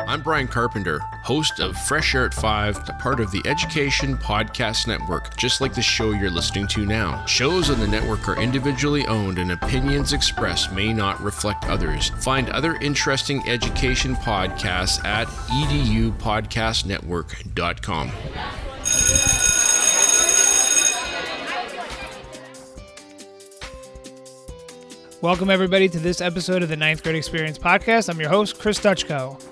I'm Brian Carpenter, host of Fresh Air at 5, a part of the Education Podcast Network, just like the show you're listening to now. Shows on the network are individually owned and opinions expressed may not reflect others. Find other interesting education podcasts at edupodcastnetwork.com. Welcome, everybody, to this episode of the Ninth Grade Experience Podcast. I'm your host, Chris Dutchko.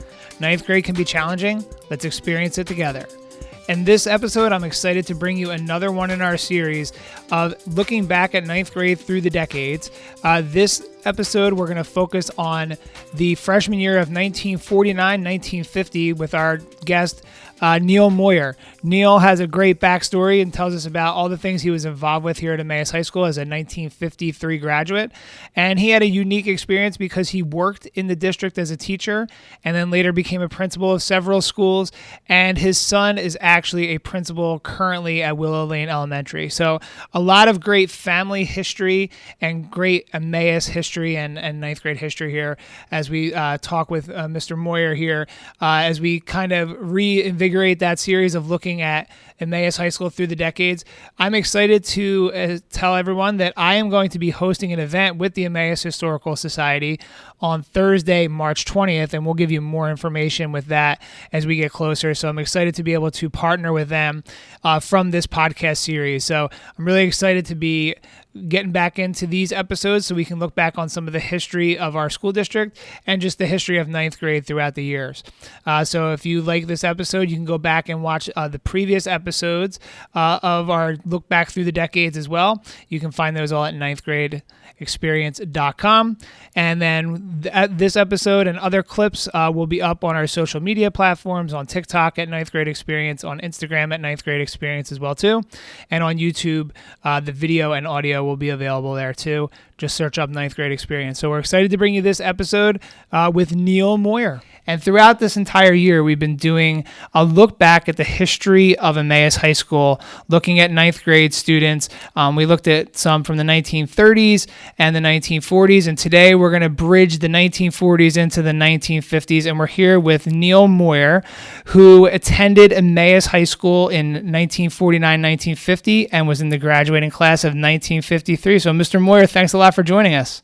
Ninth grade can be challenging. Let's experience it together. In this episode, I'm excited to bring you another one in our series of looking back at ninth grade through the decades. This episode, we're going to focus on the freshman year of 1949-1950 with our guest, Neil Moyer. Neil has a great backstory and tells us about all the things he was involved with here at Emmaus High School as a 1953 graduate. And he had a unique experience because he worked in the district as a teacher and then later became a principal of several schools. And his son is actually a principal currently at Willow Lane Elementary. So a lot of great family history and great Emmaus history and ninth grade history here as we talk with Mr. Moyer here as we kind of reinvigorate that series of looking at Emmaus High School through the decades. I'm excited to tell everyone that I am going to be hosting an event with the Emmaus Historical Society on Thursday, March 20th, and we'll give you more information with that as we get closer. So I'm excited to be able to partner with them from this podcast series. So I'm really excited to be getting back into these episodes so we can look back on some of the history of our school district and just the history of ninth grade throughout the years. So if you like this episode, you can go back and watch the previous episodes of our look back through the decades as well. You can find those all at ninthgradeexperience.com. And then this episode and other clips will be up on our social media platforms, on TikTok at Ninth Grade Experience, on Instagram at Ninth Grade Experience as well too. And on YouTube, the video and audio will be available there too. Just search up Ninth Grade Experience. So we're excited to bring you this episode with Neil Moyer. And throughout this entire year, we've been doing a look back at the history of Emmaus High School, looking at ninth grade students. We looked at some from the 1930s and the 1940s, and today we're going to bridge the 1940s into the 1950s, and we're here with Neil Moyer, who attended Emmaus High School in 1949-1950 and was in the graduating class of 1953. So, Mr. Moyer, thanks a lot for joining us.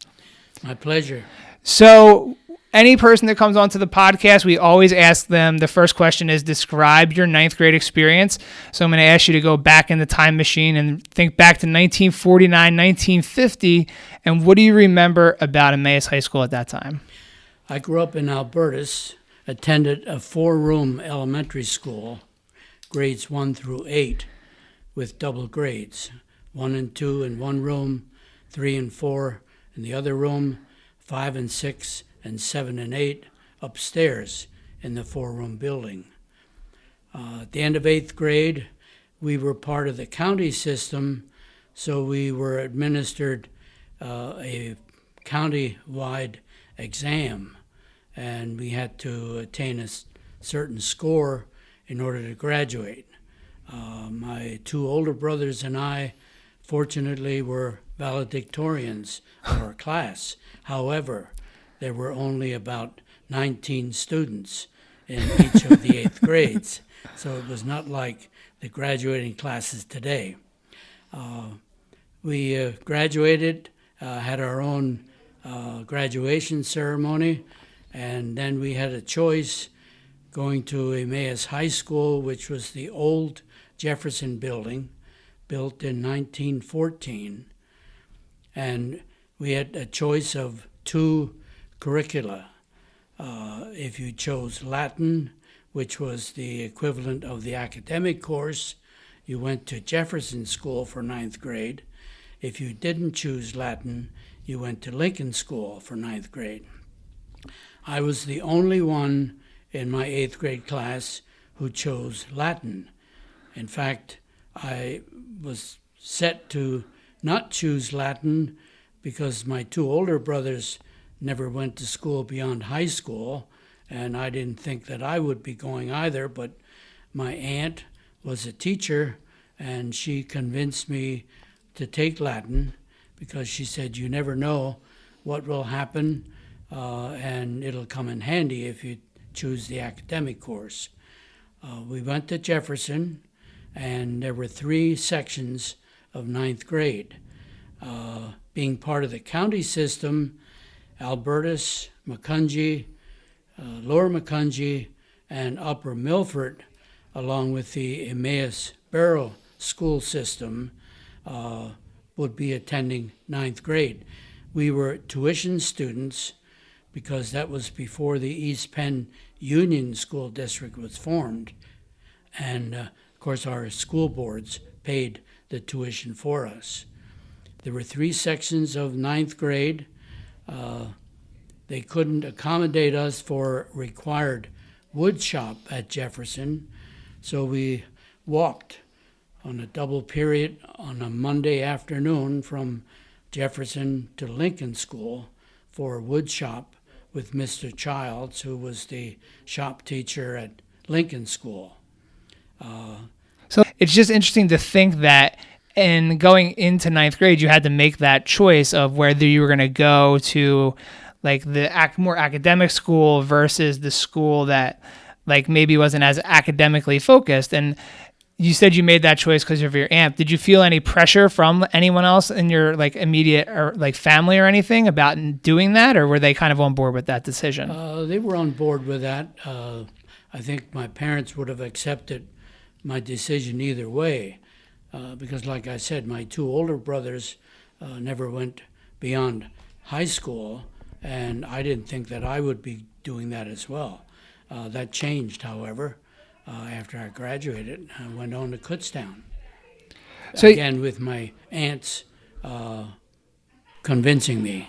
My pleasure. So, any person that comes onto the podcast, we always ask them, the first question is, describe your ninth grade experience. So I'm going to ask you to go back in the time machine and think back to 1949, 1950, and what do you remember about Emmaus High School at that time? I grew up in Albertus, attended a 4-room elementary school, grades 1 through 8, with double grades, 1 and 2 in one room, 3 and 4 in the other room, 5 and 6 and 7 and 8 upstairs in the 4-room building. At the end of 8th grade, we were part of the county system, so we were administered a county-wide exam, and we had to attain a certain score in order to graduate. My 2 older brothers and I, fortunately, were valedictorians of our class. However, there were only about 19 students in each of the 8th grades, so it was not like the graduating classes today. We graduated, had our own graduation ceremony, and then we had a choice going to Emmaus High School, which was the old Jefferson building, built in 1914, and we had a choice of 2 curricula. If you chose Latin, which was the equivalent of the academic course, you went to Jefferson School for 9th grade. If you didn't choose Latin, you went to Lincoln School for 9th grade. I was the only one in my 8th grade class who chose Latin. In fact, I was set to not choose Latin because my 2 older brothers never went to school beyond high school, and I didn't think that I would be going either, but my aunt was a teacher, and she convinced me to take Latin because she said, you never know what will happen, and it'll come in handy if you choose the academic course. We went to Jefferson, and there were 3 sections of ninth grade. Being part of the county system, Albertus, Macungie, Lower Macungie, and Upper Milford, along with the Emmaus Barrow school system, would be attending ninth grade. We were tuition students because that was before the East Penn Union School District was formed. And of course our school boards paid the tuition for us. There were 3 sections of ninth grade. They couldn't accommodate us for required wood shop at Jefferson, so we walked on a double period on a Monday afternoon from Jefferson to Lincoln School for wood shop with Mr. Childs, who was the shop teacher at Lincoln School. So it's just interesting to think that in going into ninth grade, you had to make that choice of whether you were going to go to like the more academic school versus the school that like maybe wasn't as academically focused. And you said you made that choice because of your aunt. Did you feel any pressure from anyone else in your like immediate or like family or anything about doing that, or were they kind of on board with that decision? They were on board with that. I think my parents would have accepted my decision either way, because like I said, my 2 older brothers never went beyond high school, and I didn't think that I would be doing that as well. That changed, however. After I graduated, I went on to Kutztown. So again, with my aunts convincing me.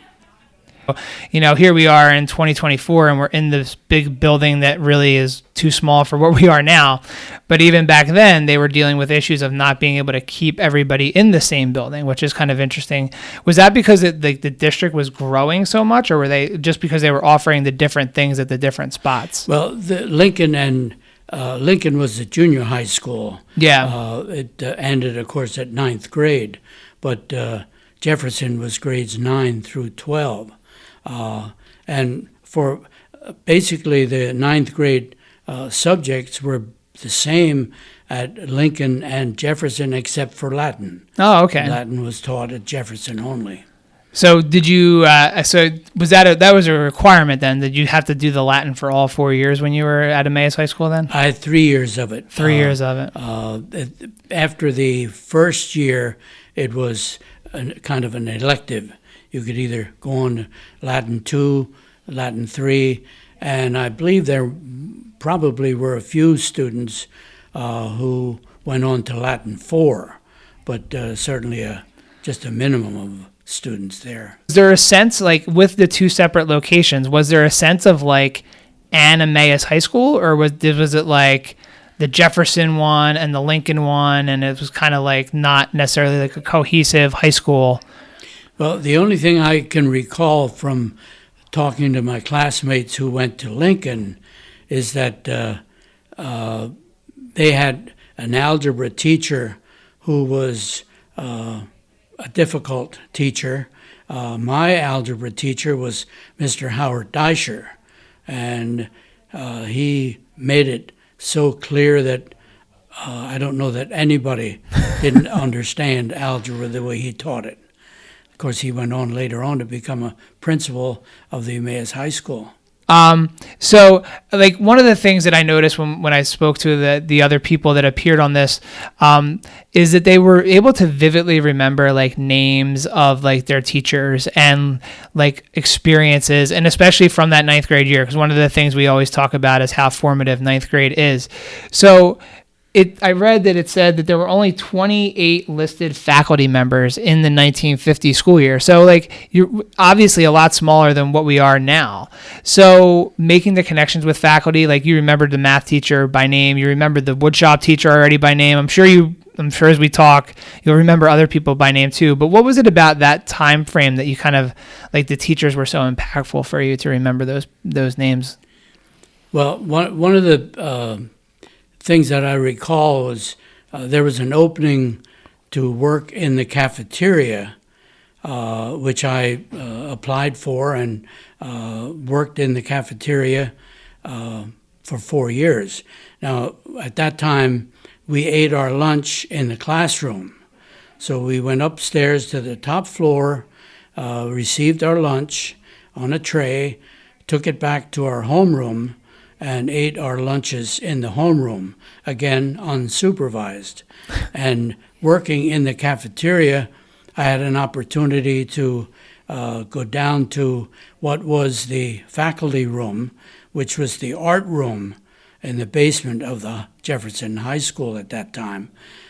You know, here we are in 2024, and we're in this big building that really is too small for what we are now. But even back then, they were dealing with issues of not being able to keep everybody in the same building, which is kind of interesting. Was that because the district was growing so much, or were they just because they were offering the different things at the different spots? Well, Lincoln was the junior high school. Yeah. It ended, of course, at ninth grade, but Jefferson was grades 9 through 12. And for basically the ninth grade subjects were the same at Lincoln and Jefferson except for Latin. Oh, okay. Latin was taught at Jefferson only. So did you? So was that was a requirement then? Did you have to do the Latin for all 4 years when you were at Emmaus High School then? I had 3 years of it. 3 years of it. After the first year, it was kind of an elective. You could either go on to Latin 2, Latin 3, and I believe there probably were a few students who went on to Latin 4, but certainly just a minimum of students there. Was there a sense, like, with the 2 separate locations, was there a sense of, like, an Emmaus High School, or was it, like, the Jefferson one and the Lincoln one, and it was kind of, like, not necessarily, like, a cohesive high school? Well, the only thing I can recall from talking to my classmates who went to Lincoln is that they had an algebra teacher who was a difficult teacher. My algebra teacher was Mr. Howard Deischer, and he made it so clear that I don't know that anybody didn't understand algebra the way he taught it. Of course, he went on later on to become a principal of the Emmaus High School. So, like, one of the things that I noticed when I spoke to the other people that appeared on this, is that they were able to vividly remember, like, names of, like, their teachers and, like, experiences, and especially from that ninth grade year, because one of the things we always talk about is how formative ninth grade is. So, I read that it said that there were only 28 listed faculty members in the 1950 school year. So, like, you're obviously a lot smaller than what we are now. So, making the connections with faculty, like, you remembered the math teacher by name, you remembered the woodshop teacher already by name. I'm sure as we talk, you'll remember other people by name too. But what was it about that time frame that you kind of, like, the teachers were so impactful for you to remember those names? Well, one of the things that I recall was there was an opening to work in the cafeteria, which I applied for and worked in the cafeteria for 4 years. Now, at that time, we ate our lunch in the classroom. So we went upstairs to the top floor, received our lunch on a tray, took it back to our homeroom, and ate our lunches in the homeroom, again unsupervised. And working in the cafeteria, I had an opportunity to go down to what was the faculty room, which was the art room in the basement of the Jefferson High School at that time.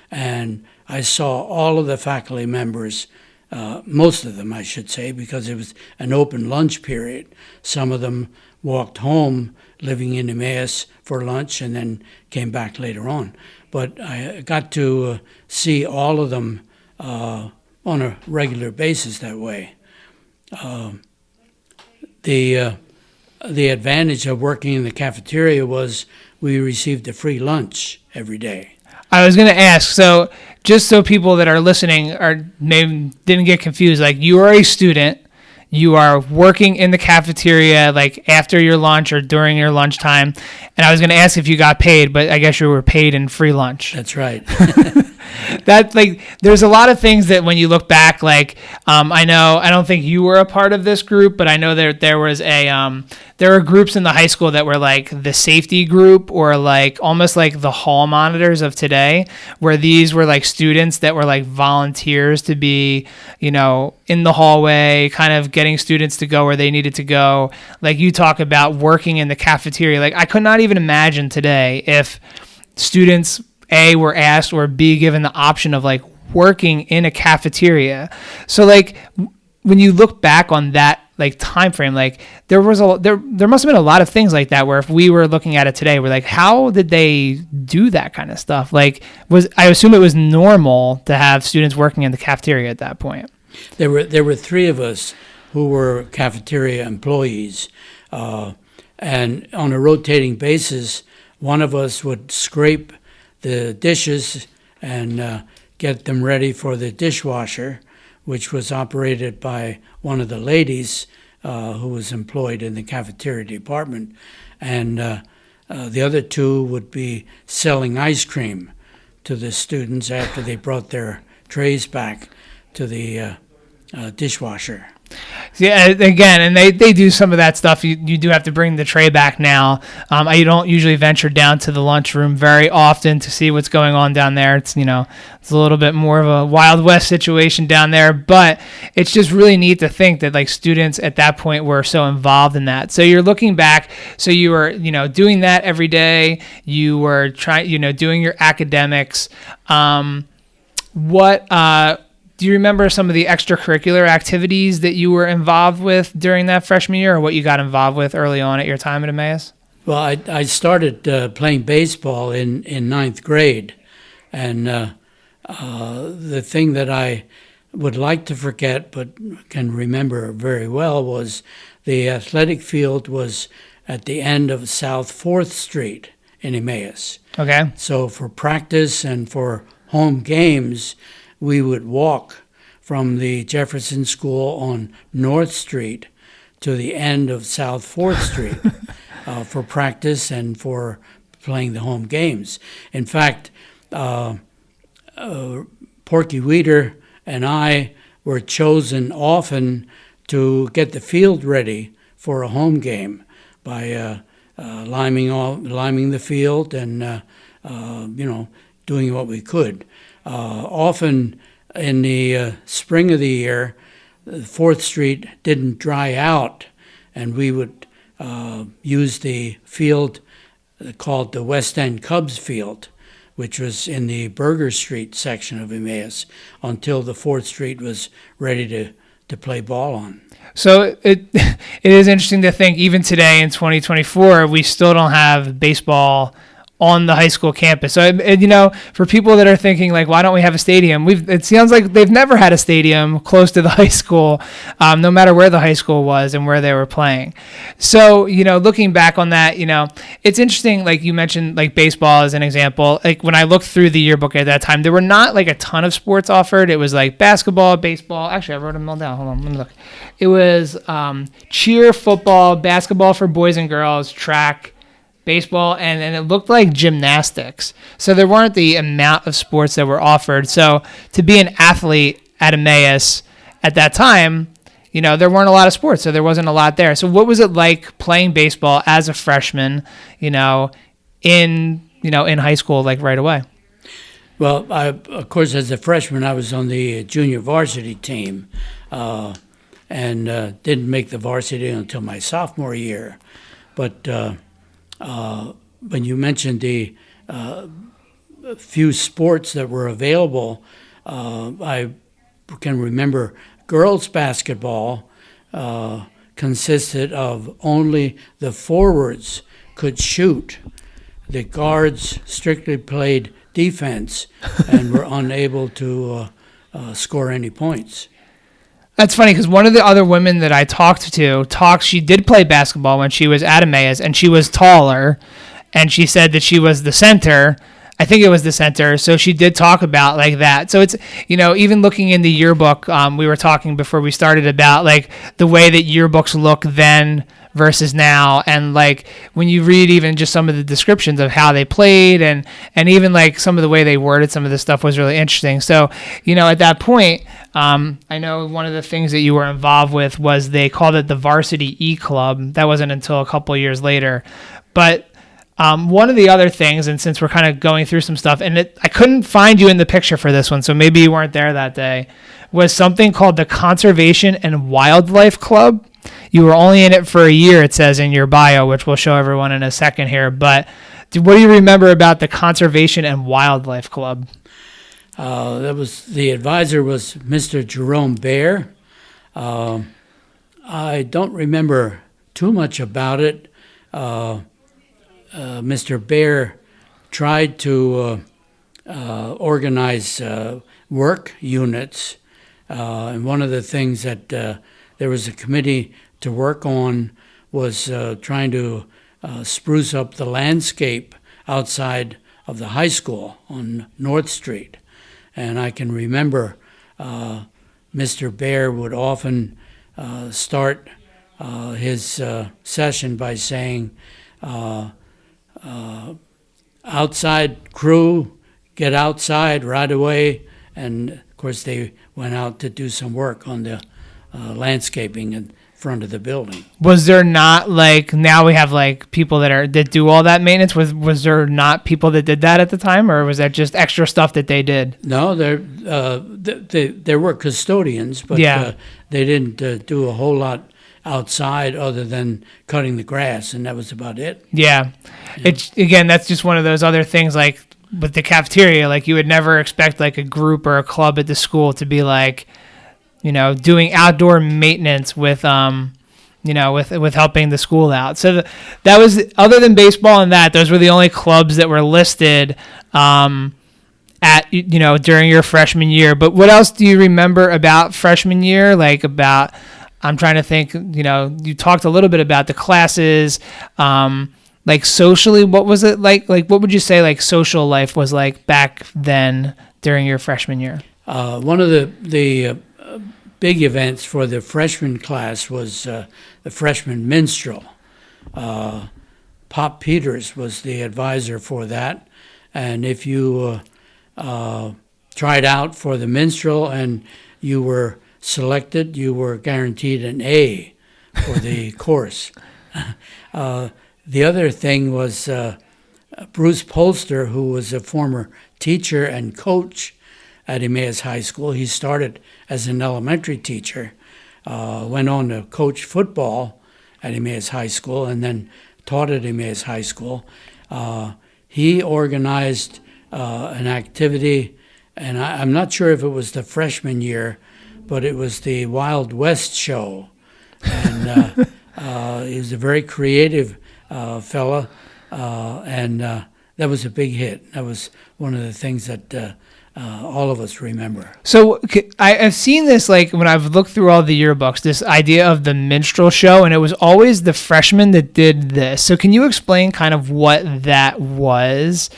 And I saw all of the faculty members, most of them I should say, because it was an open lunch period. Some of them walked home living in Emmaus for lunch and then came back later on. But I got to see all of them on a regular basis that way. The advantage of working in the cafeteria was we received a free lunch every day. I was going to ask, so just so people that are listening maybe didn't get confused, like you are a student, you are working in the cafeteria like after your lunch or during your lunchtime, and I was going to ask if you got paid, but I guess you were paid in free lunch. That's right. That like there's a lot of things that when you look back, like I don't think you were a part of this group, but I know there was there were groups in the high school that were like the safety group or like almost like the hall monitors of today, where these were like students that were like volunteers to be, in the hallway, kind of getting students to go where they needed to go. Like you talk about working in the cafeteria. Like I could not even imagine today if students A, were asked, or B, given the option of like working in a cafeteria. So like when you look back on that like time frame, like there must have been a lot of things like that where if we were looking at it today, we're like, how did they do that kind of stuff? Like I assume it was normal to have students working in the cafeteria at that point. There were three of us who were cafeteria employees, and on a rotating basis, one of us would scrape the dishes and get them ready for the dishwasher, which was operated by one of the ladies who was employed in the cafeteria department. And the other two would be selling ice cream to the students after they brought their trays back to the dishwasher. Yeah, again, and they do some of that stuff. You do have to bring the tray back now. I don't usually venture down to the lunchroom very often to see what's going on down there. It's it's a little bit more of a Wild West situation down there, but it's just really neat to think that like students at that point were so involved in that. So you're looking back, so you were doing that every day. You were doing your academics. Do you remember some of the extracurricular activities that you were involved with during that freshman year, or what you got involved with early on at your time at Emmaus? Well, I started playing baseball in ninth grade, and the thing that I would like to forget but can remember very well was the athletic field was at the end of South 4th Street in Emmaus. Okay. So for practice and for home games, we would walk from the Jefferson School on North Street to the end of South 4th Street for practice and for playing the home games. In fact, Porky Weeder and I were chosen often to get the field ready for a home game by liming the field and doing what we could. Often in the spring of the year, 4th Street didn't dry out, and we would use the field called the West End Cubs field, which was in the Burger Street section of Emmaus, until the 4th Street was ready to play ball on. So it is interesting to think even today in 2024, we still don't have baseball on the high school campus. So, for people that are thinking like, why don't we have a stadium? It sounds like they've never had a stadium close to the high school, no matter where the high school was and where they were playing. So, looking back on that, it's interesting. Like you mentioned, like baseball as an example. Like when I looked through the yearbook at that time, there were not like a ton of sports offered. It was like basketball, baseball. Actually, I wrote them all down. Hold on, let me look. It was cheer, football, basketball for boys and girls, track, baseball, and it looked like gymnastics. So there weren't the amount of sports that were offered. So to be an athlete at Emmaus at that time, there weren't a lot of sports, so there wasn't a lot there. So what was it like playing baseball as a freshman, in high school, like right away? Well, of course, as a freshman, I was on the junior varsity team, and didn't make the varsity until my sophomore year. But when you mentioned the few sports that were available, I can remember girls' basketball consisted of only the forwards could shoot. The guards strictly played defense and were unable to score any points. That's funny because one of the other women that I talked to she did play basketball when she was at Emmaus, and she was taller, and she said that she was the center. I think it was the center. So she did talk about like that. So it's, even looking in the yearbook, we were talking before we started about like the way that yearbooks look then versus now. And like when you read even just some of the descriptions of how they played and even like some of the way they worded some of this stuff was really interesting. So, at that point, I know one of the things that you were involved with was they called it the Varsity E Club. That wasn't until a couple of years later. But one of the other things, and since we're kind of going through some stuff, and I couldn't find you in the picture for this one, so maybe you weren't there that day, was something called the Conservation and Wildlife Club. You were only in it for a year, it says in your bio, which we'll show everyone in a second here. But what do you remember about the Conservation and Wildlife Club? The advisor was Mr. Jerome Bear. I don't remember too much about it. Mr. Bear tried to organize work units, and one of the things that there was a committee to work on was trying to spruce up the landscape outside of the high school on North Street. And I can remember Mr. Bear would often start his session by saying, outside crew, get outside right away. And of course they went out to do some work on the landscaping in front of the building. Was there not, like, now we have like people that do all that maintenance? Was there not people that did that at the time, or was that just extra stuff that they did? No, there were custodians, but Yeah. They didn't do a whole lot outside other than cutting the grass, and that was about it. Yeah. It's, again, that's just one of those other things, like with the cafeteria, like you would never expect like a group or a club at the school to be like, doing outdoor maintenance with with helping the school out. So that was, other than baseball and that, those were the only clubs that were listed at during your freshman year. But what else do you remember about freshman year? Like about, I'm trying to think, you talked a little bit about the classes, like socially, what was it like? Like, what would you say like social life was like back then during your freshman year? One of the big events for the freshman class was the freshman minstrel. Pop Peters was the advisor for that. And if you tried out for the minstrel and you were selected, you were guaranteed an A for the course. The other thing was Bruce Polster, who was a former teacher and coach at Emmaus High School. He started as an elementary teacher, went on to coach football at Emmaus High School, and then taught at Emmaus High School. He organized an activity, and I'm not sure if it was the freshman year, but it was the Wild West show. And he was a very creative fella, and that was a big hit. That was one of the things that all of us remember. So I've seen this, like when I've looked through all the yearbooks, this idea of the minstrel show, and it was always the freshmen that did this. So can you explain kind of what that was?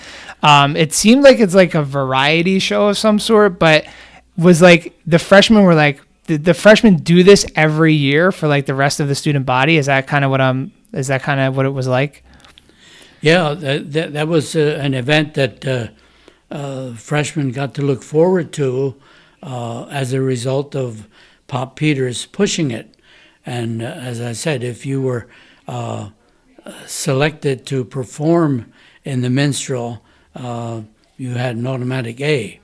It seemed like it's like a variety show of some sort, but was like the freshmen were like, did the freshmen do this every year for like the rest of the student body? Is that kind of what it was like? Yeah, that was an event that freshmen got to look forward to as a result of Pop Peters pushing it. And as I said, if you were selected to perform in the minstrel, you had an automatic A.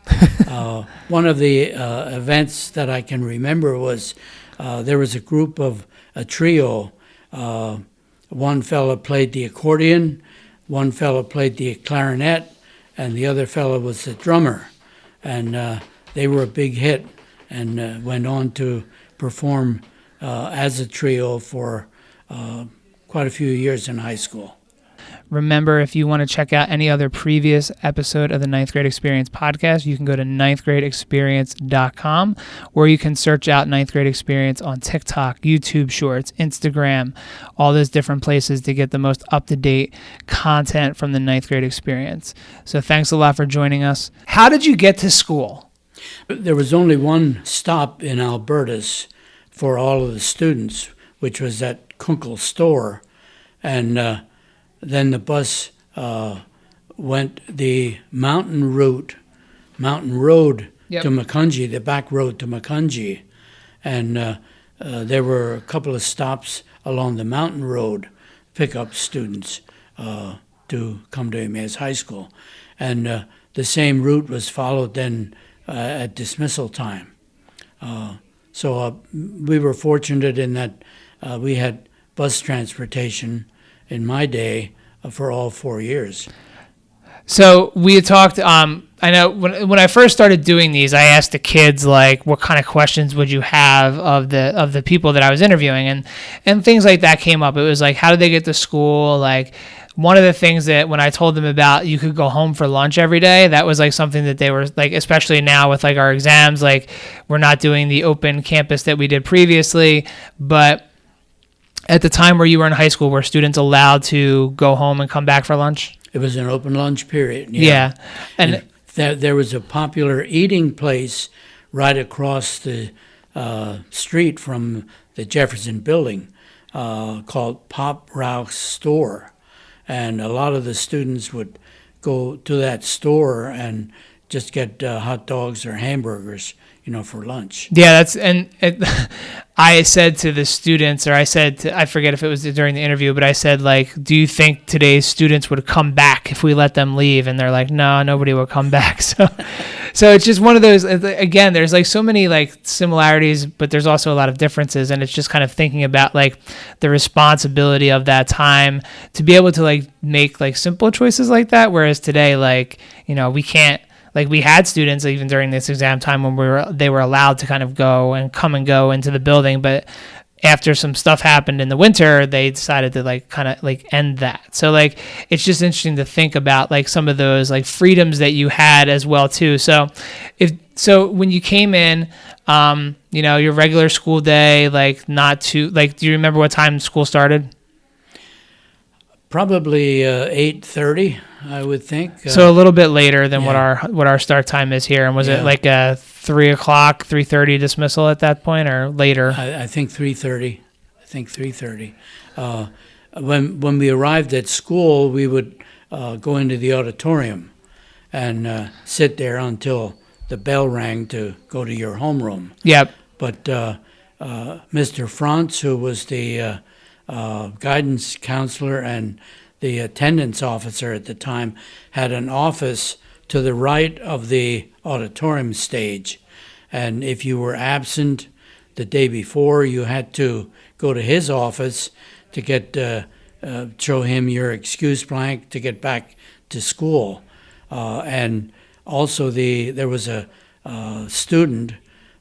One of the events that I can remember was there was a trio. One fellow played the accordion, one fellow played the clarinet, and the other fellow was the drummer. And they were a big hit and went on to perform as a trio for quite a few years in high school. Remember, if you want to check out any other previous episode of the Ninth Grade Experience podcast, you can go to ninthgradeexperience.com, or you can search out Ninth Grade Experience on TikTok, YouTube Shorts, Instagram, all those different places to get the most up-to-date content from the Ninth Grade Experience. So thanks a lot for joining us. How did you get to school? There was only one stop in Albertus for all of the students, which was at Kunkel Store, and then the bus went the mountain road Yep. to Macungie, the back road to Macungie. And there were a couple of stops along the mountain road, pick up students to come to Emmaus High School. And the same route was followed then at dismissal time. So we were fortunate in that we had bus transportation in my day for all 4 years. So we had talked, I know when I first started doing these, I asked the kids, like, what kind of questions would you have of the people that I was interviewing, and things like that came up. It was like, how did they get to school? Like, one of the things that when I told them about you could go home for lunch every day, that was like something that they were like, especially now with like our exams, like we're not doing the open campus that we did previously, but at the time where you were in high school, were students allowed to go home and come back for lunch? It was an open lunch period. Yeah. And there was a popular eating place right across the street from the Jefferson building called Pop Rauch's Store. And a lot of the students would go to that store and just get hot dogs or hamburgers, for lunch. Yeah, I said to the students, or I forget if it was during the interview, but I said, like, do you think today's students would come back if we let them leave? And they're like, no, nobody will come back. So it's just one of those, again, there's like so many like similarities, but there's also a lot of differences. And it's just kind of thinking about like the responsibility of that time to be able to like make like simple choices like that. Whereas today, like, we can't. Like we had students even during this exam time when they were allowed to kind of go and come and go into the building, but after some stuff happened in the winter, they decided to like kind of like end that. So like it's just interesting to think about like some of those like freedoms that you had as well too. So when you came in, your regular school day, like not too like, do you remember what time school started? Probably 8:30, I would think. So a little bit later than what our start time is here. And was it like a 3 o'clock, 3:30 dismissal at that point, or later? I think 3:30. When we arrived at school, we would go into the auditorium and sit there until the bell rang to go to your homeroom. Yep. But Mr. Franz, who was the guidance counselor and the attendance officer at the time, had an office to the right of the auditorium stage. And if you were absent the day before, you had to go to his office to get show him your excuse blank to get back to school. And also there was a student,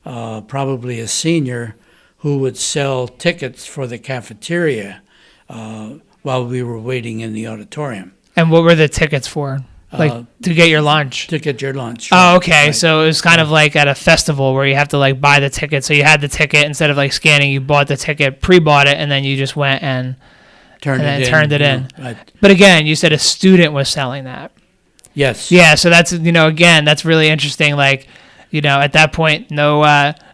probably a senior, who would sell tickets for the cafeteria while we were waiting in the auditorium. And what were the tickets for? Like to get your lunch? To get your lunch. Oh, okay. Right. So it was kind of like at a festival where you have to like buy the ticket. So you had the ticket, instead of like scanning, you bought the ticket, pre-bought it, and then you just went and turned it in. Right. But again, you said a student was selling that. Yes. Yeah. So that's, again, that's really interesting. Like, At that point, no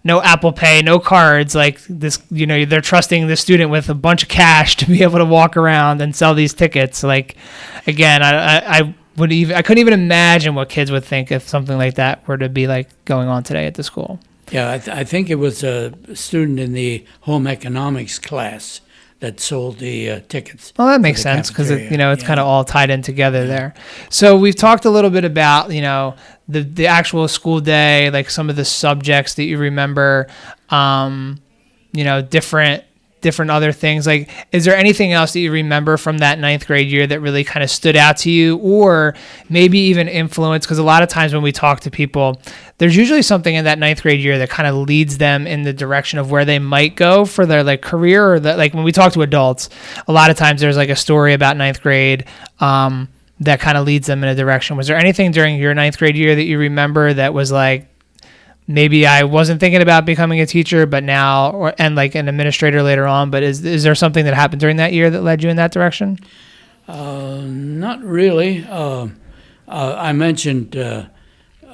Apple Pay, no cards. Like this, they're trusting the student with a bunch of cash to be able to walk around and sell these tickets. Like, again, I couldn't even imagine what kids would think if something like that were to be like going on today at the school. Yeah, I think it was a student in the home economics class that sold the tickets. Well, that makes sense because it's kind of all tied in together there. So we've talked a little bit about the actual school day, like some of the subjects that you remember, different other things. Like, is there anything else that you remember from that ninth grade year that really kind of stood out to you, or maybe even influenced? Because a lot of times when we talk to people, there's usually something in that ninth grade year that kind of leads them in the direction of where they might go for their like career, or that, like when we talk to adults, a lot of times there's like a story about ninth grade that kind of leads them in a direction. Was there anything during your ninth grade year that you remember that was like, maybe I wasn't thinking about becoming a teacher, but now, and like an administrator later on, but is there something that happened during that year that led you in that direction? Not really. I mentioned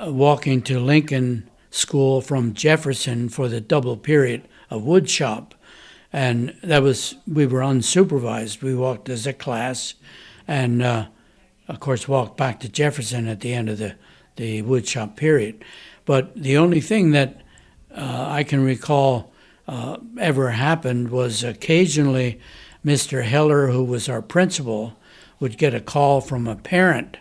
walking to Lincoln School from Jefferson for the double period of wood shop. And we were unsupervised. We walked as a class and, of course, walked back to Jefferson at the end of the wood shop period. But the only thing that I can recall ever happened was occasionally Mr. Heller, who was our principal, would get a call from a parent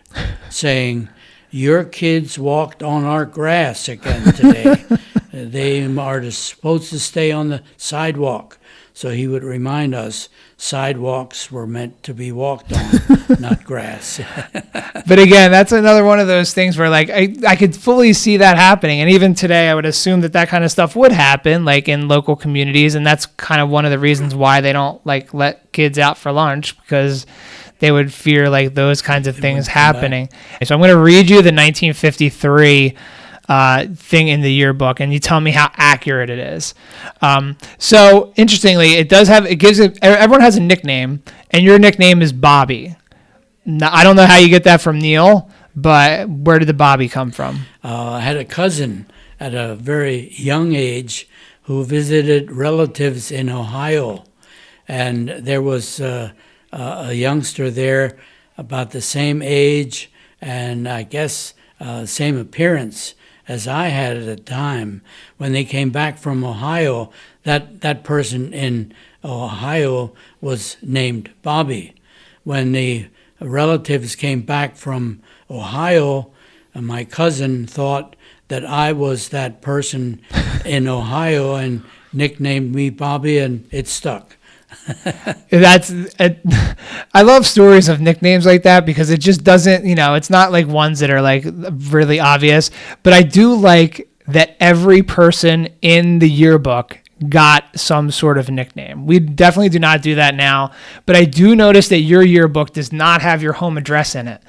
saying, "Your kids walked on our grass again today. They are supposed to stay on the sidewalk." So he would remind us sidewalks were meant to be walked on, not grass. But again, that's another one of those things where like I could fully see that happening. And even today, I would assume that kind of stuff would happen like in local communities. And that's kind of one of the reasons why they don't like let kids out for lunch, because they would fear like those kinds of things happening. So I'm going to read you the 1953 thing in the yearbook, and you tell me how accurate it is. So interestingly, everyone has a nickname, and your nickname is Bobby. Now, I don't know how you get that from Neil, but where did the Bobby come from? I had a cousin at a very young age who visited relatives in Ohio, and there was a youngster there about the same age and I guess same appearance as I had at the time. When they came back from Ohio, that person in Ohio was named Bobby. When the relatives came back from Ohio, my cousin thought that I was that person in Ohio and nicknamed me Bobby, and it stuck. I love stories of nicknames like that because it just doesn't, it's not like ones that are like really obvious, but I do like that every person in the yearbook got some sort of nickname. We definitely do not do that now, but I do notice that your yearbook does not have your home address in it.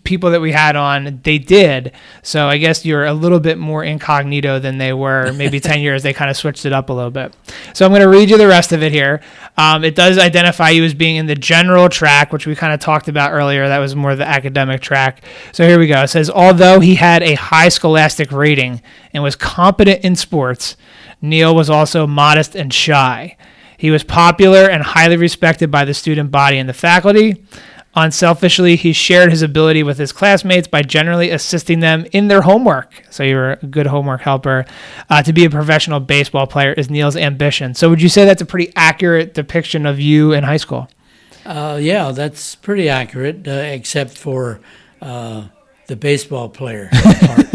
People that we had on, they did. So I guess you're a little bit more incognito than they were. Maybe 10 years, they kind of switched it up a little bit. So I'm going to read you the rest of it here. It does identify you as being in the general track, which we kind of talked about earlier. That was more the academic track. So here we go. It says, although he had a high scholastic rating and was competent in sports, Neil was also modest and shy. He was popular and highly respected by the student body and the faculty. Unselfishly, he shared his ability with his classmates by generally assisting them in their homework. So you were a good homework helper. To be a professional baseball player is Neil's ambition. So would you say that's a pretty accurate depiction of you in high school? Yeah, that's pretty accurate, except for the baseball player part.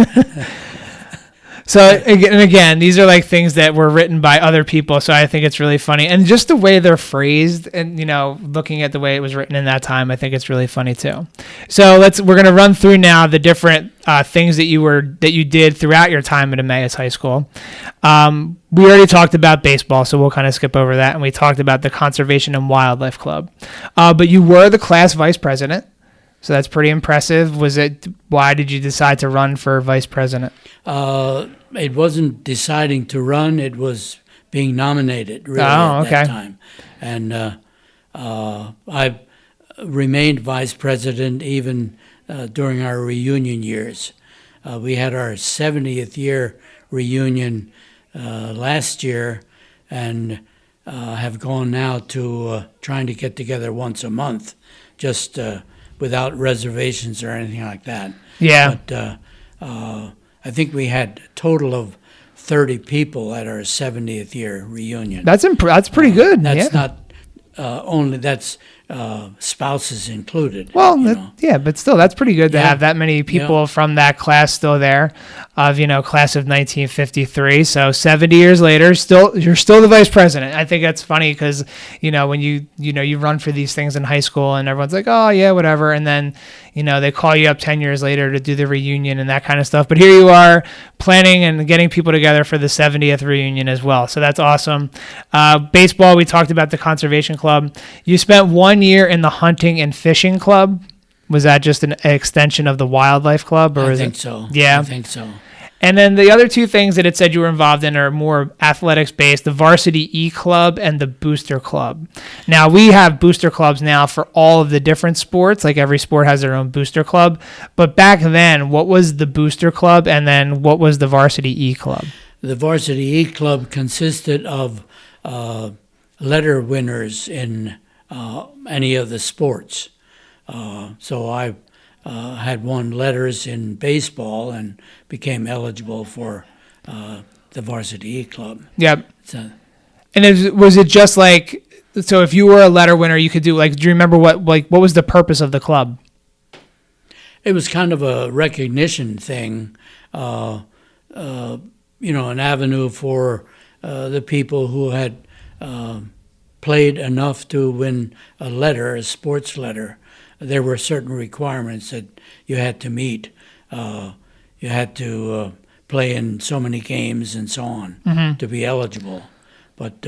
So again, these are like things that were written by other people, so I think it's really funny. And just the way they're phrased and, looking at the way it was written in that time, I think it's really funny too. So we're going to run through now the different things that you did throughout your time at Emmaus High School. We already talked about baseball, so we'll kind of skip over that. And we talked about the Conservation and Wildlife Club. But you were the class vice president. So that's pretty impressive. Why did you decide to run for vice president? It wasn't deciding to run. It was being nominated really at that time. And I remained vice president even during our reunion years. we had our 70th year reunion last year, and have gone now to trying to get together once a month, just without reservations or anything like that. Yeah. But I think we had a total of 30 people at our 70th year reunion. That's pretty good. That's yeah. not only, that's spouses included. Well, you know. yeah, but still, that's pretty good to Yeah. have that many people Yeah. from that class still there, of class of 1953. So 70 years later, you're still the vice president. I think that's funny because when you run for these things in high school and everyone's like, oh yeah, whatever, and then they call you up 10 years later to do the reunion and that kind of stuff. But here you are planning and getting people together for the 70th reunion as well. So that's awesome. Baseball, we talked about the conservation club. You spent 1 year in the hunting and fishing club. Was that just an extension of the wildlife club? Or I think so. Yeah. I think so. And then the other two things that it said you were involved in are more athletics-based, the Varsity E Club and the Booster Club. Now, we have booster clubs now for all of the different sports. Like every sport has their own booster club. But back then, what was the Booster Club, and then what was the Varsity E Club? The Varsity E Club consisted of letter winners in any of the sports. So I had won letters in baseball and became eligible for the Varsity E Club. Yep. So, And was it just like, so if you were a letter winner, you could do, like, do you remember what was the purpose of the club? it was kind of a recognition thing, an avenue for the people who had played enough to win a letter, a sports letter. There were certain requirements that you had to meet. You had to play in so many games and so on to be eligible. But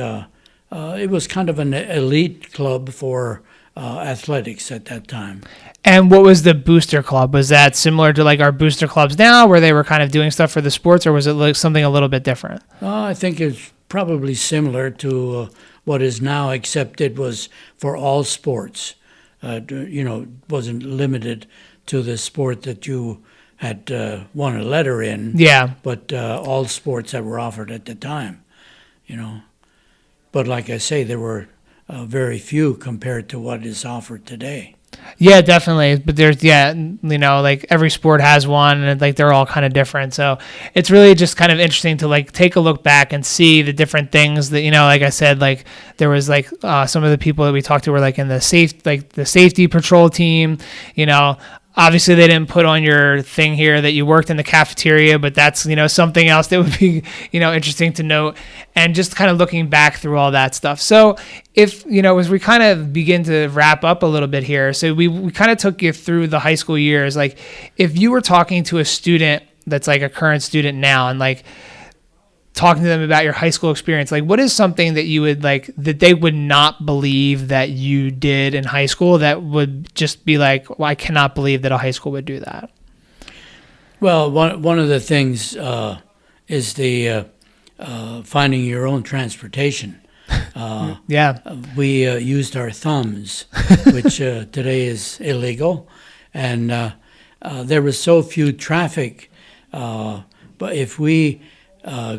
it was kind of an elite club for athletics at that time. And what was the booster club? Was that similar to like our booster clubs now, where they were kind of doing stuff for the sports, or was it like something a little bit different? I think it's probably similar to what is now, except it was for all sports. Wasn't limited to the sport that you had won a letter in. Yeah. But all sports that were offered at the time, But like I say, there were very few compared to what is offered today. Yeah, definitely. But there's, like every sport has one, and like they're all kind of different. So it's really just kind of interesting to like take a look back and see the different things that, like I said, like there was like some of the people that we talked to were like in the safety patrol team, Obviously, they didn't put on your thing here that you worked in the cafeteria, but that's, something else that would be, interesting to note. And just kind of looking back through all that stuff. So if, as we kind of begin to wrap up a little bit here, so we kind of took you through the high school years. Like if you were talking to a student that's like a current student now and like talking to them about your high school experience, like what is something that you would like, that they would not believe that you did in high school that would just be like, well, I cannot believe that a high school would do that? Well, one of the things is the finding your own transportation. Yeah. We used our thumbs, which today is illegal. And there was so few traffic. But if we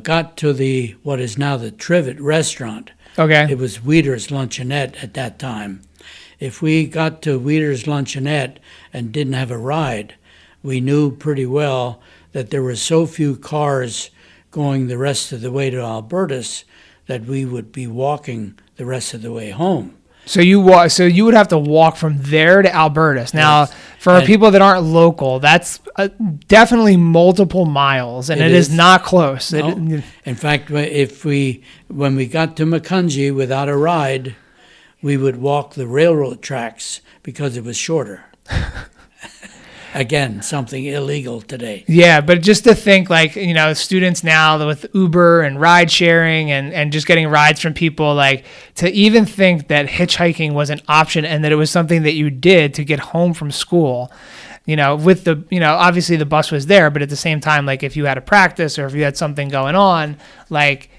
got to what is now the Trivet restaurant. Okay. It was Weeder's Luncheonette at that time. If we got to Weeder's Luncheonette and didn't have a ride, we knew pretty well that there were so few cars going the rest of the way to Albertus that we would be walking the rest of the way home. So you would have to walk from there to Albertus. Now, Yes. for people that aren't local, that's definitely multiple miles, and it is not close. No. In fact, when we got to Macungie without a ride, we would walk the railroad tracks because it was shorter. Again, something illegal today. Yeah, but just to think like, students now with Uber and ride sharing and just getting rides from people, like to even think that hitchhiking was an option and that it was something that you did to get home from school, with the, obviously the bus was there, but at the same time, like if you had a practice or if you had something going on, like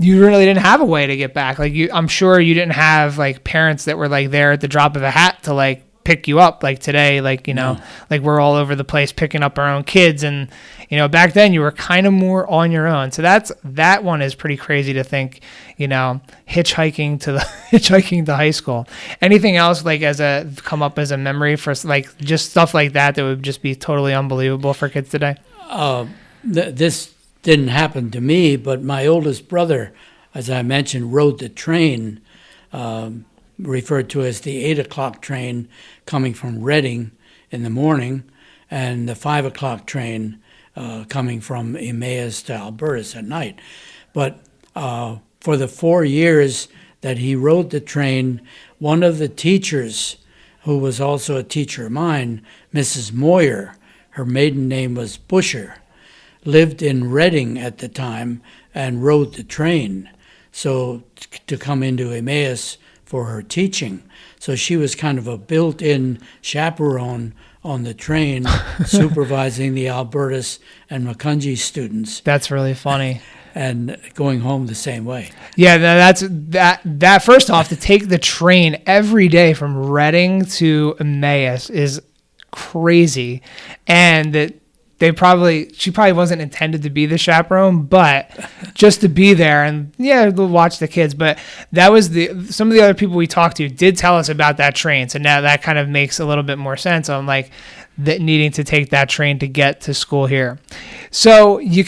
you really didn't have a way to get back. Like I'm sure you didn't have like parents that were like there at the drop of a hat to like pick you up like today, like, like we're all over the place picking up our own kids. And, back then you were kind of more on your own. So that one is pretty crazy to think, hitchhiking to high school. Anything else like come up as a memory for like just stuff like that would just be totally unbelievable for kids today? This didn't happen to me, but my oldest brother, as I mentioned, rode the train, referred to as the 8 o'clock train coming from Reading in the morning, and the 5 o'clock train coming from Emmaus to Albertus at night. But for the 4 years that he rode the train, one of the teachers, who was also a teacher of mine, Mrs. Moyer, her maiden name was Busher, lived in Reading at the time and rode the train to come into Emmaus for her teaching. So she was kind of a built-in chaperone on the train, supervising the Albertus and Macungie students. That's really funny. And going home the same way. Yeah, that first off, to take the train every day from Reading to Emmaus is crazy. And she probably wasn't intended to be the chaperone, but just to be there and watch the kids. But that was some of the other people we talked to did tell us about that train. So now that kind of makes a little bit more sense on like that needing to take that train to get to school here. So you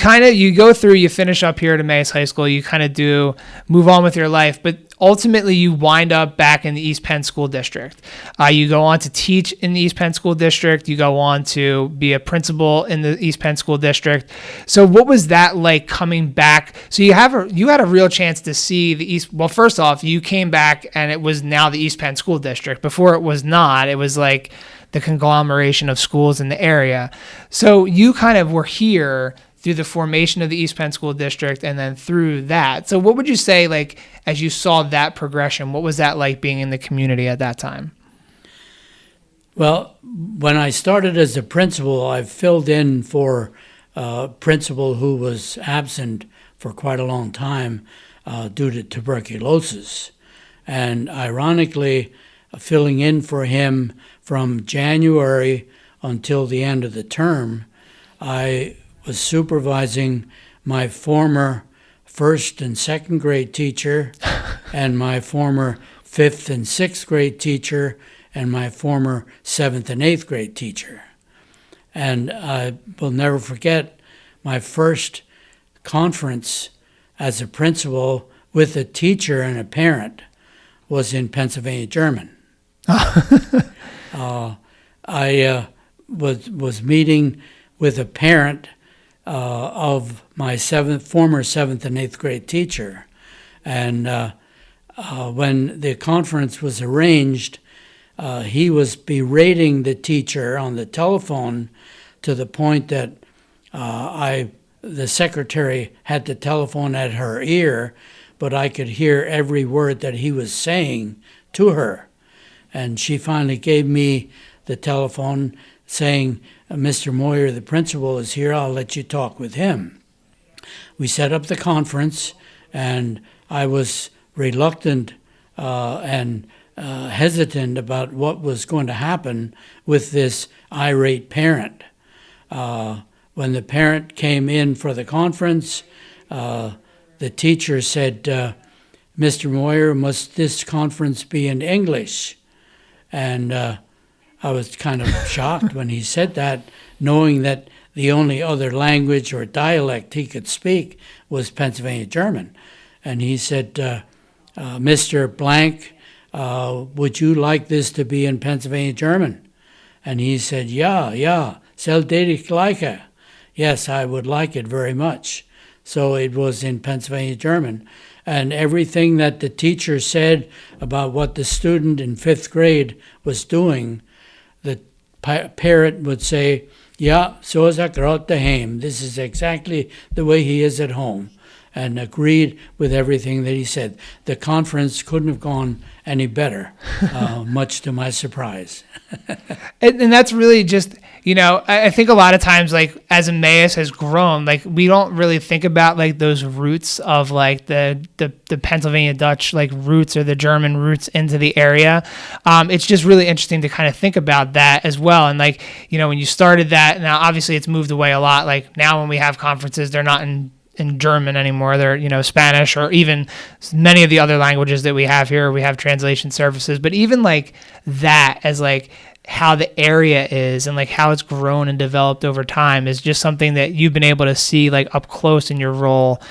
go through, you finish up here at Emmaus High School, you kind of move on with your life, but ultimately you wind up back in the East Penn School District. You go on to teach in the East Penn School District. You go on to be a principal in the East Penn School District. So what was that like coming back? So you had a real chance to see the East. Well, first off, you came back and it was now the East Penn School District. Before it was not. It was like the conglomeration of schools in the area. So you kind of were here through the formation of the East Penn School District and then through that. So what would you say, like, as you saw that progression, what was that like being in the community at that time? Well, when I started as a principal, I filled in for a principal who was absent for quite a long time due to tuberculosis. And ironically, filling in for him from January until the end of the term, I was supervising my former first and second grade teacher and my former fifth and sixth grade teacher and my former seventh and eighth grade teacher. And I will never forget my first conference as a principal with a teacher and a parent was in Pennsylvania German. I was meeting with a parent of my former seventh and eighth grade teacher. And when the conference was arranged, he was berating the teacher on the telephone to the point that the secretary had the telephone at her ear, but I could hear every word that he was saying to her. And she finally gave me the telephone saying, Mr. Moyer, the principal, is here. I'll let you talk with him. We set up the conference, and I was reluctant and hesitant about what was going to happen with this irate parent. When the parent came in for the conference, the teacher said, Mr. Moyer, must this conference be in English? And I was kind of shocked when he said that, knowing that the only other language or dialect he could speak was Pennsylvania German. And he said, Mr. Blank, would you like this to be in Pennsylvania German? And he said, yeah, selbstverständlich gleiche. Yes, I would like it very much. So it was in Pennsylvania German. And everything that the teacher said about what the student in fifth grade was doing, the parent would say, yeah, so is gerade daheim. This is exactly the way he is at home, and agreed with everything that he said. The conference couldn't have gone any better, much to my surprise. And that's really just, I think a lot of times, like, as Emmaus has grown, like, we don't really think about, like, those roots of, like, the Pennsylvania Dutch, like, roots or the German roots into the area. It's just really interesting to kind of think about that as well. And, like, when you started that, now obviously it's moved away a lot. Like, now when we have conferences, they're not in German anymore. They're, Spanish, or even many of the other languages that we have here. We have translation services, but even like that, as like how the area is and like how it's grown and developed over time, is just something that you've been able to see like up close in your role,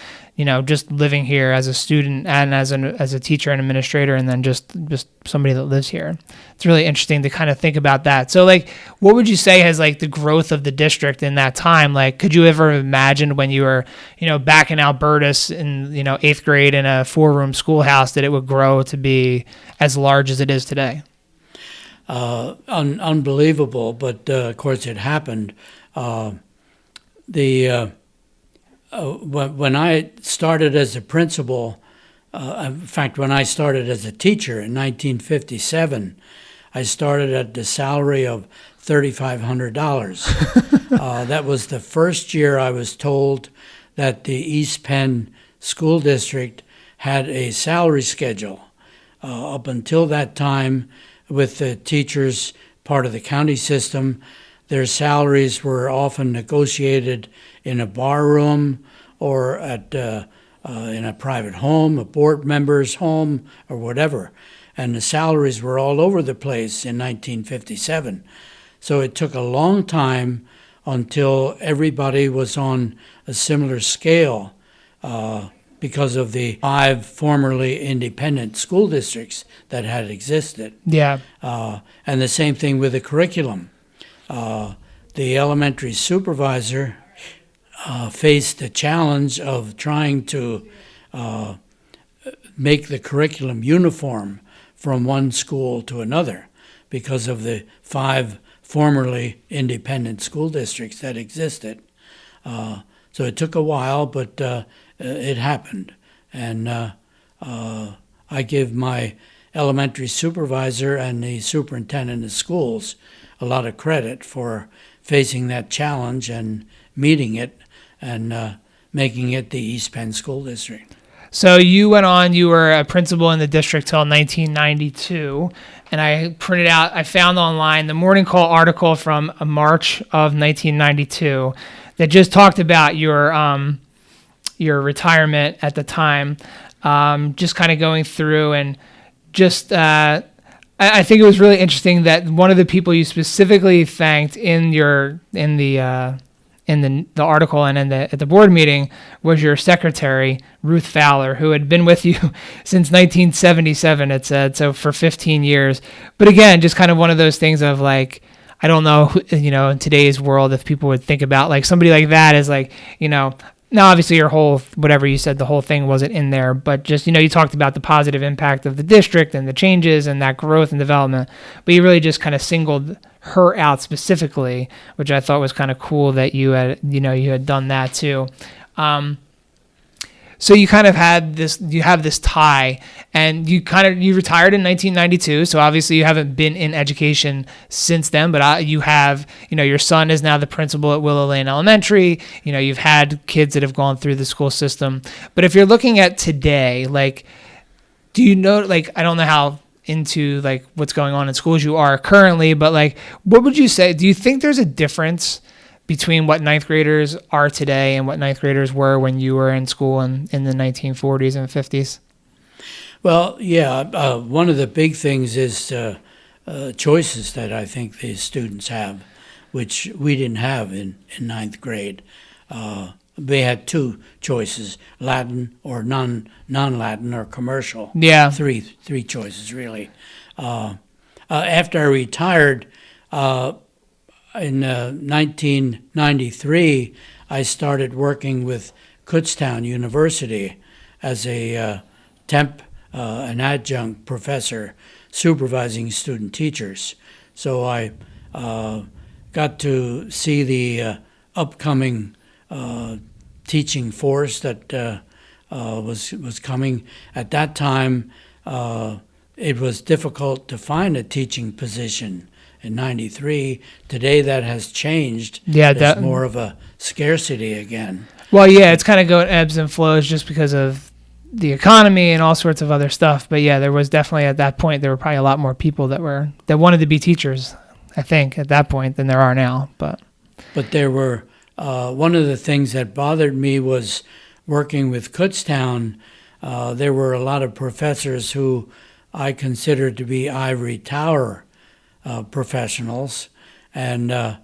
just living here as a student and as a teacher and administrator, and then just somebody that lives here. It's really interesting to kind of think about that. So, like, what would you say has like the growth of the district in that time? Like, could you ever imagine when you were, back in Albertus in, 8th grade in a 4-room schoolhouse, that it would grow to be as large as it is today? Unbelievable, but of course it happened. When I started as a principal, in fact, when I started as a teacher in 1957, I started at the salary of $3,500. That was the first year I was told that the East Penn School District had a salary schedule. Up until that time, with the teachers, part of the county system, their salaries were often negotiated in a bar room or in a private home, a board member's home, or whatever. And the salaries were all over the place in 1957. So it took a long time until everybody was on a similar scale because of the 5 formerly independent school districts that had existed. Yeah. And the same thing with the curriculum. The elementary supervisor faced the challenge of trying to make the curriculum uniform from one school to another because of the 5 formerly independent school districts that existed. So it took a while, but it happened. And I give my elementary supervisor and the superintendent of schools a lot of credit for facing that challenge and meeting it and making it the East Penn School District. So you were a principal in the district till 1992, and I found online the Morning Call article from March of 1992 that just talked about your retirement at the time, just kind of going through and just I think it was really interesting that one of the people you specifically thanked in the article and at the board meeting was your secretary, Ruth Fowler, who had been with you since 1977, it said, so for 15 years. But again, just kind of one of those things of like, I don't know, in today's world, if people would think about like somebody like that as like, now obviously your whole, whatever you said, the whole thing wasn't in there, but just, you talked about the positive impact of the district and the changes and that growth and development, but you really just kind of singled her out specifically, which I thought was kind of cool that you had done that too. So you kind of have this tie, and you retired in 1992. So obviously you haven't been in education since then, but you have, your son is now the principal at Willow Lane Elementary. You've had kids that have gone through the school system. But if you're looking at today, like, do you know, like, I don't know how into like what's going on in schools you are currently, but like, what would you say? Do you think there's a difference between what 9th graders are today and what 9th graders were when you were in school in the 1940s and 50s? Well, yeah. One of the big things is choices that I think the students have, which we didn't have in 9th grade. They had 2 choices, Latin or non-Latin or commercial. Yeah. Three choices, really. After I retired, in 1993, I started working with Kutztown University as a an adjunct professor supervising student teachers. So I got to see the upcoming teaching force that was coming. At that time, it was difficult to find a teaching position in 93. Today that has changed. Yeah, There's more of a scarcity again. Well, yeah, it's kind of going ebbs and flows just because of the economy and all sorts of other stuff. But yeah, there was definitely at that point, there were probably a lot more people that wanted to be teachers, I think, at that point than there are now. But there were, one of the things that bothered me was working with Kutztown. There were a lot of professors who I considered to be ivory tower professionals, and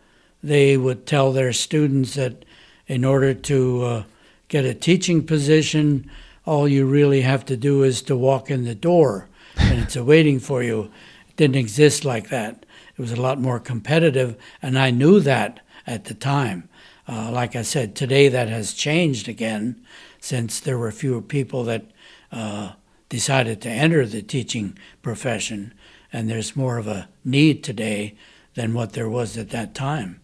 they would tell their students that in order to get a teaching position, all you really have to do is to walk in the door, and it's waiting for you. It didn't exist like that. It was a lot more competitive, and I knew that at the time. Like I said, today that has changed again, since there were fewer people that decided to enter the teaching profession, and there's more of a need today than what there was at that time.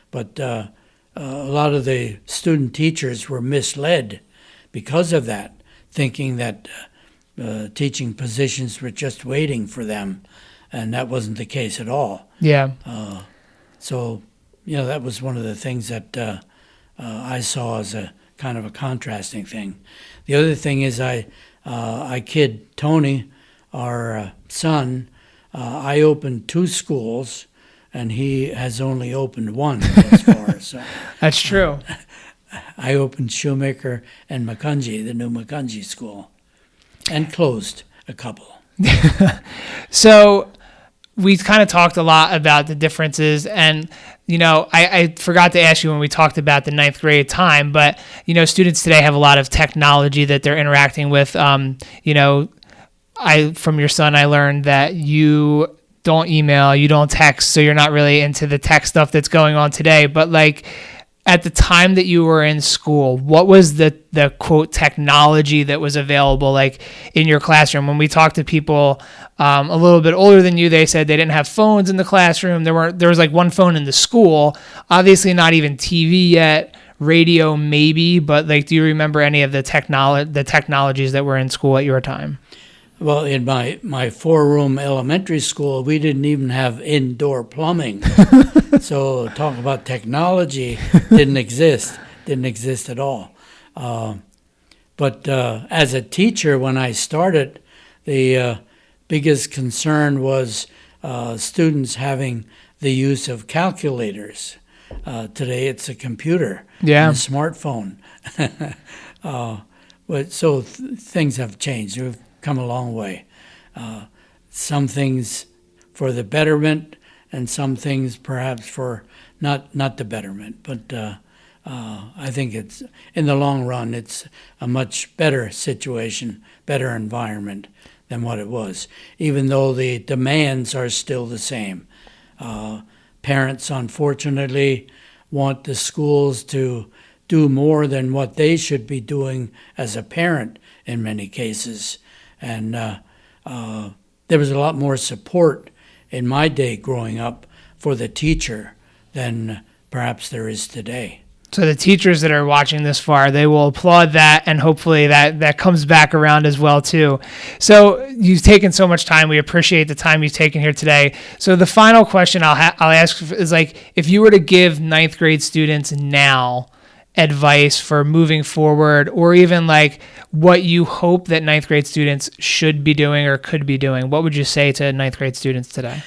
But a lot of the student teachers were misled because of that, thinking that teaching positions were just waiting for them, and that wasn't the case at all. yeah, So, that was one of the things that I saw as a kind of a contrasting thing. The other thing is I kid Tony, our son. I opened 2 schools, and he has only opened 1 thus far. So that's true. I opened Shoemaker and Macungie, the new Macungie school, and closed a couple. So we kind of talked a lot about the differences, and I forgot to ask you when we talked about the 9th grade time, but students today have a lot of technology that they're interacting with. From your son, I learned that you don't email, you don't text, so you're not really into the tech stuff that's going on today. But at the time that you were in school, what was the quote technology that was available in your classroom? When we talked to people a little bit older than you, they said they didn't have phones in the classroom. There was 1 phone in the school, obviously not even TV yet, radio maybe, but do you remember any of the technologies that were in school at your time? Well, in my 4-room elementary school, we didn't even have indoor plumbing. So talk about technology, didn't exist at all. But as a teacher, when I started, the biggest concern was students having the use of calculators. Today it's a computer, Yeah. and a smartphone. So things have changed. We've come a long way. Some things for the betterment, and some things perhaps for not the betterment. But I think it's, in the long run, it's a much better situation, better environment than what it was, even though the demands are still the same. Parents, unfortunately, want the schools to do more than what they should be doing as a parent in many cases. And there was a lot more support in my day growing up for the teacher than perhaps there is today. So the teachers that are watching this far, they will applaud that, and hopefully that comes back around as well too. So you've taken so much time. We appreciate the time you've taken here today. So the final question I'll ask is if you were to give 9th grade students now advice for moving forward, or even what you hope that 9th grade students should be doing or could be doing, what would you say to 9th grade students today?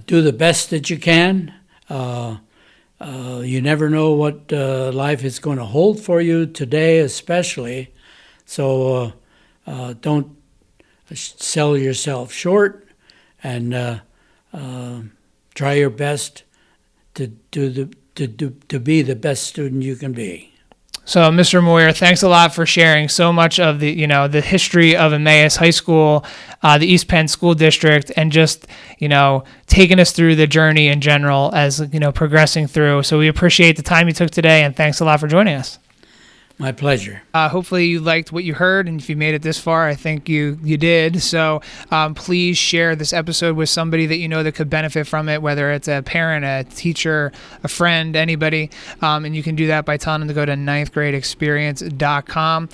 Do the best that you can. You never know what life is going to hold for you today, especially. So don't sell yourself short, and try your best to be the best student you can be. So, Mr. Moyer, thanks a lot for sharing so much of the history of Emmaus High School, the East Penn School District, and just, taking us through the journey in general as, progressing through. So we appreciate the time you took today, and thanks a lot for joining us. My pleasure. Hopefully you liked what you heard, and if you made it this far, I think you did. So please share this episode with somebody that you know that could benefit from it, whether it's a parent, a teacher, a friend, anybody. And you can do that by telling them to go to ninthgradeexperience.com.